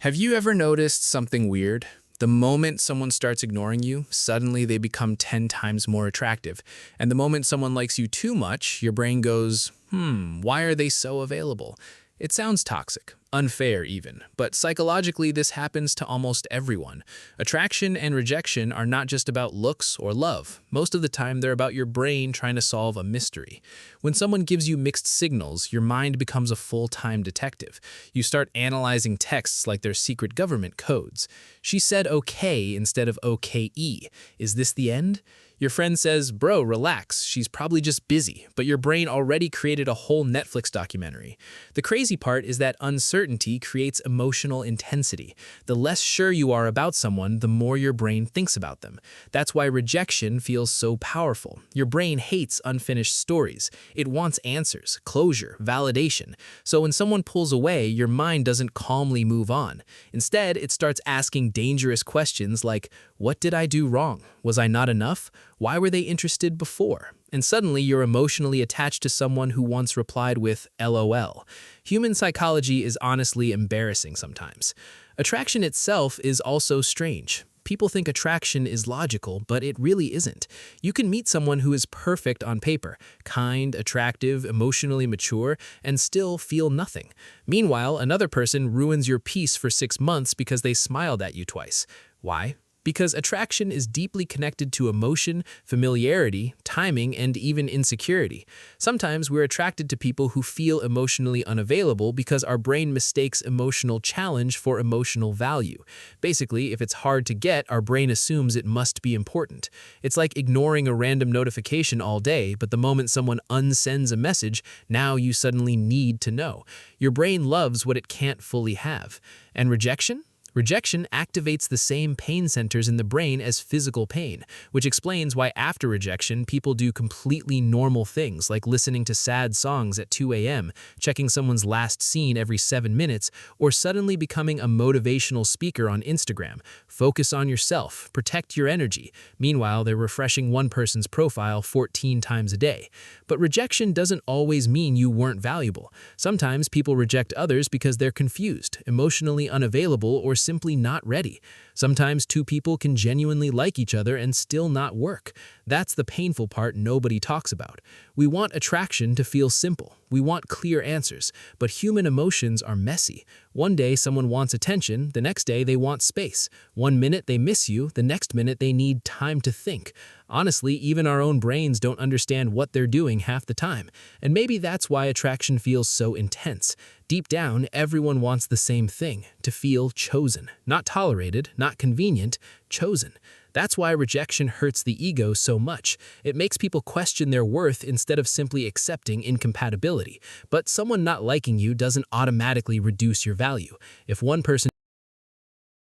Have you ever noticed something weird? The moment someone starts ignoring you, suddenly they become 10 times more attractive. And the moment someone likes you too much, your brain goes, why are they so available? It sounds toxic, unfair even, but psychologically this happens to almost everyone. Attraction and rejection are not just about looks or love. Most of the time they're about your brain trying to solve a mystery. When someone gives you mixed signals, your mind becomes a full-time detective. You start analyzing texts like they're secret government codes. She said okay instead of OKE. Is this the end? Your friend says, bro, relax, she's probably just busy, but your brain already created a whole Netflix documentary. The crazy part is that uncertainty creates emotional intensity. The less sure you are about someone, the more your brain thinks about them. That's why rejection feels so powerful. Your brain hates unfinished stories. It wants answers, closure, validation. So when someone pulls away, your mind doesn't calmly move on. Instead, it starts asking dangerous questions like, what did I do wrong? Was I not enough? Why were they interested before? And suddenly you're emotionally attached to someone who once replied with LOL. Human psychology is honestly embarrassing sometimes. Attraction itself is also strange. People think attraction is logical, but it really isn't. You can meet someone who is perfect on paper, kind, attractive, emotionally mature, and still feel nothing. Meanwhile, another person ruins your peace for 6 months because they smiled at you twice. Why? Because attraction is deeply connected to emotion, familiarity, timing, and even insecurity. Sometimes we're attracted to people who feel emotionally unavailable because our brain mistakes emotional challenge for emotional value. Basically, if it's hard to get, our brain assumes it must be important. It's like ignoring a random notification all day, but the moment someone unsends a message, now you suddenly need to know. Your brain loves what it can't fully have. And rejection? Rejection activates the same pain centers in the brain as physical pain, which explains why after rejection, people do completely normal things like listening to sad songs at 2 a.m., checking someone's last scene every 7 minutes, or suddenly becoming a motivational speaker on Instagram. Focus on yourself, protect your energy. Meanwhile, they're refreshing one person's profile 14 times a day. But rejection doesn't always mean you weren't valuable. Sometimes people reject others because they're confused, emotionally unavailable, or simply not ready. Sometimes two people can genuinely like each other and still not work. That's the painful part nobody talks about. We want attraction to feel simple. We want clear answers, but human emotions are messy. One day someone wants attention, the next day they want space. One minute they miss you, the next minute they need time to think. Honestly, even our own brains don't understand what they're doing half the time. And maybe that's why attraction feels so intense. Deep down, everyone wants the same thing, to feel chosen. Not tolerated, not convenient, chosen. That's why rejection hurts the ego so much. It makes people question their worth instead of simply accepting incompatibility. But someone not liking you doesn't automatically reduce your value. If one person